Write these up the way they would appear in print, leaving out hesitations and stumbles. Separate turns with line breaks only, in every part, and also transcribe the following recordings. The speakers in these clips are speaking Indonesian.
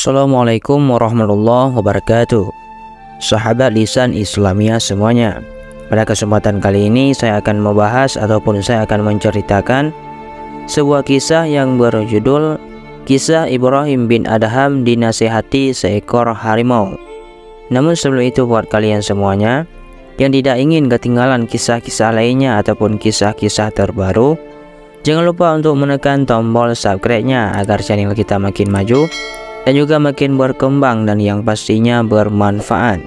Assalamualaikum warahmatullahi wabarakatuh. Sahabat lisan Islamiyah semuanya, pada kesempatan kali ini saya akan membahas ataupun saya akan menceritakan sebuah kisah yang berjudul Kisah Ibrahim bin Adham dinasihati seekor harimau. Namun sebelum itu, buat kalian semuanya yang tidak ingin ketinggalan kisah-kisah lainnya ataupun kisah-kisah terbaru, jangan lupa untuk menekan tombol subscribe-nya agar channel kita makin maju dan juga makin berkembang dan yang pastinya bermanfaat.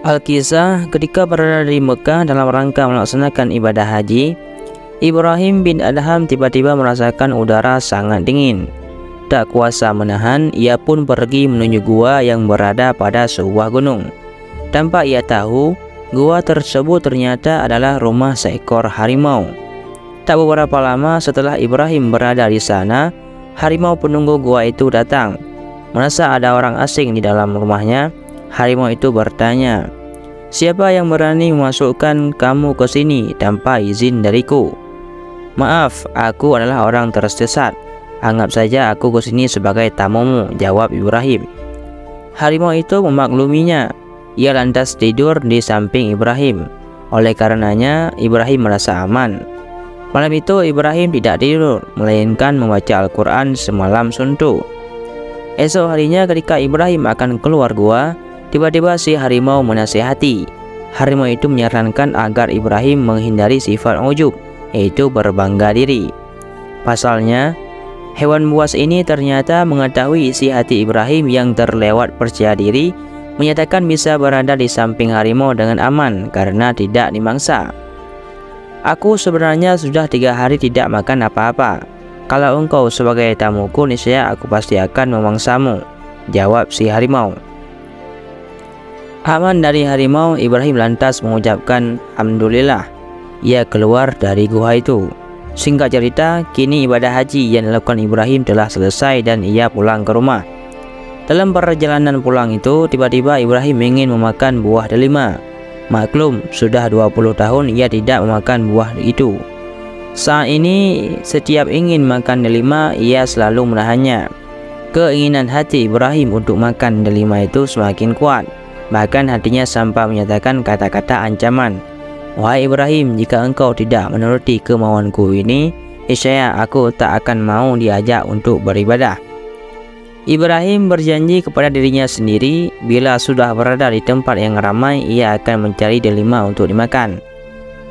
Al-Kisah, ketika berada di Mekah dalam rangka melaksanakan ibadah haji, Ibrahim bin Adham tiba-tiba merasakan udara sangat dingin. Tak kuasa menahan, ia pun pergi menuju gua yang berada pada sebuah gunung. Tanpa ia tahu, gua tersebut ternyata adalah rumah seekor harimau. Tak beberapa lama setelah Ibrahim berada di sana, harimau penunggu gua itu datang. Merasa ada orang asing di dalam rumahnya, harimau itu bertanya, "Siapa yang berani memasukkan kamu ke sini tanpa izin dariku?" "Maaf, aku adalah orang tersesat. Anggap saja aku ke sini sebagai tamumu," jawab Ibrahim. Harimau itu memakluminya. Ia lantas tidur di samping Ibrahim. Oleh karenanya, Ibrahim merasa aman. Malam itu Ibrahim tidak tidur, melainkan membaca Al-Quran semalam suntuk. Esok harinya ketika Ibrahim akan keluar gua, tiba-tiba si harimau menasihati. Harimau itu menyarankan agar Ibrahim menghindari sifat ujub, yaitu berbangga diri. Pasalnya, hewan buas ini ternyata mengetahui isi hati Ibrahim yang terlewat percaya diri, menyatakan bisa berada di samping harimau dengan aman karena tidak dimangsa. "Aku sebenarnya sudah 3 hari tidak makan apa-apa. Kalau engkau sebagai tamuku, niscaya aku pasti akan memangsamu," jawab si harimau. Aman dari harimau, Ibrahim lantas mengucapkan alhamdulillah. Ia keluar dari gua itu. Singkat cerita, kini ibadah haji yang dilakukan Ibrahim telah selesai dan ia pulang ke rumah. Dalam perjalanan pulang itu, tiba-tiba Ibrahim ingin memakan buah delima. Maklum, sudah 20 tahun ia tidak memakan buah itu. Saat ini, setiap ingin makan delima, ia selalu menahannya. Keinginan hati Ibrahim untuk makan delima itu semakin kuat. Bahkan hatinya sampai menyatakan kata-kata ancaman. "Wahai Ibrahim, jika engkau tidak menuruti kemauanku ini, niscaya aku tak akan mau diajak untuk beribadah." Ibrahim berjanji kepada dirinya sendiri, bila sudah berada di tempat yang ramai, ia akan mencari delima untuk dimakan.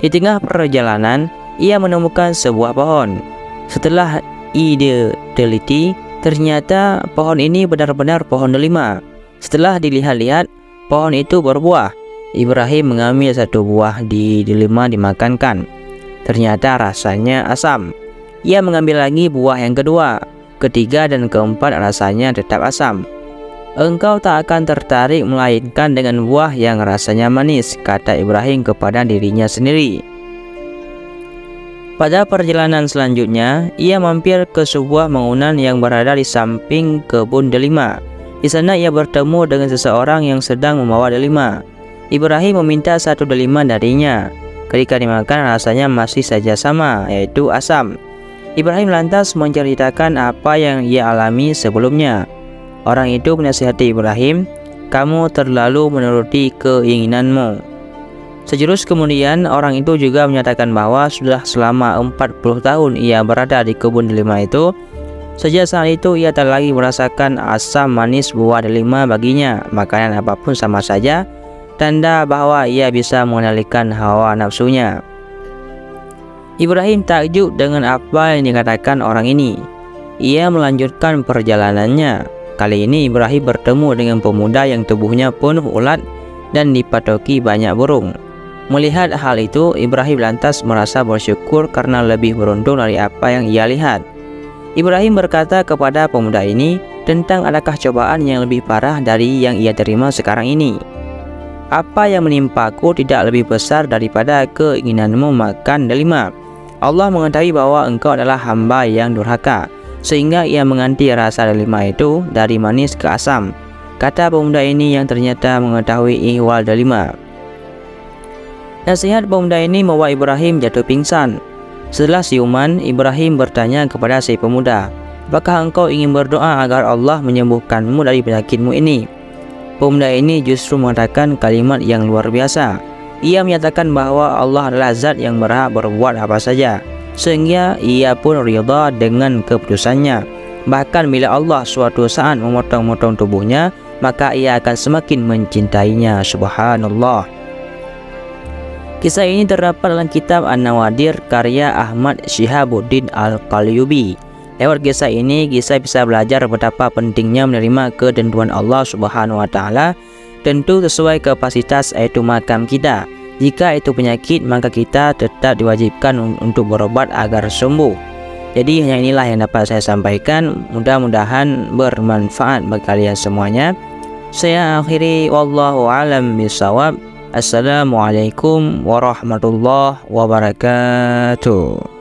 Di tengah perjalanan, ia menemukan sebuah pohon. Setelah ide teliti, ternyata pohon ini benar-benar pohon delima. Setelah dilihat-lihat, pohon itu berbuah. Ibrahim mengambil satu buah di delima dimakankan. Ternyata rasanya asam. Ia mengambil lagi buah yang kedua, ketiga dan keempat, rasanya tetap asam. "Engkau tak akan tertarik melainkan dengan buah yang rasanya manis," kata Ibrahim kepada dirinya sendiri. Pada perjalanan selanjutnya, ia mampir ke sebuah bangunan yang berada di samping kebun delima. Di sana ia bertemu dengan seseorang yang sedang membawa delima. Ibrahim meminta satu delima darinya. Ketika dimakan, rasanya masih saja sama, yaitu asam. Ibrahim lantas menceritakan apa yang ia alami sebelumnya. Orang itu menasihati Ibrahim, "Kamu terlalu menuruti keinginanmu." Sejurus kemudian, orang itu juga menyatakan bahwa sudah selama 40 tahun ia berada di kebun delima itu. Sejak saat itu ia tak lagi merasakan asam manis buah delima baginya. Makanan apapun sama saja, tanda bahwa ia bisa mengendalikan hawa nafsunya. Ibrahim takjub dengan apa yang dikatakan orang ini. Ia melanjutkan perjalanannya. Kali ini Ibrahim bertemu dengan pemuda yang tubuhnya penuh ulat dan dipatoki banyak burung. Melihat hal itu, Ibrahim lantas merasa bersyukur karena lebih beruntung dari apa yang ia lihat. Ibrahim berkata kepada pemuda ini tentang adakah cobaan yang lebih parah dari yang ia terima sekarang ini. "Apa yang menimpaku tidak lebih besar daripada keinginanmu makan delima. Allah mengetahui bahwa engkau adalah hamba yang durhaka, sehingga ia mengganti rasa delima itu dari manis ke asam," kata pemuda ini yang ternyata mengetahui ihwal delima. Nasihat pemuda ini membuat Ibrahim jatuh pingsan. Setelah siuman, Ibrahim bertanya kepada si pemuda, apakah engkau ingin berdoa agar Allah menyembuhkanmu dari penyakitmu ini?" Pemuda ini justru mengatakan kalimat yang luar biasa. Ia menyatakan bahwa Allah adalah zat yang berhak berbuat apa saja, sehingga ia pun ridha dengan keputusannya. Bahkan bila Allah suatu saat memotong-motong tubuhnya, maka ia akan semakin mencintainya. Subhanallah. Kisah ini terdapat dalam kitab An-Nawadir karya Ahmad Syihabuddin Al-Qalyubi. Lewat kisah ini, kita bisa belajar betapa pentingnya menerima ketentuan Allah Subhanahu wa Ta'ala, tentu sesuai kapasitas yaitu makam kita. Jika itu penyakit, maka kita tetap diwajibkan untuk berobat agar sembuh. Jadi hanya inilah yang dapat saya sampaikan. Mudah-mudahan bermanfaat bagi kalian semuanya. Saya akhiri, wallahu a'lam bishawab. Assalamualaikum warahmatullahi wabarakatuh.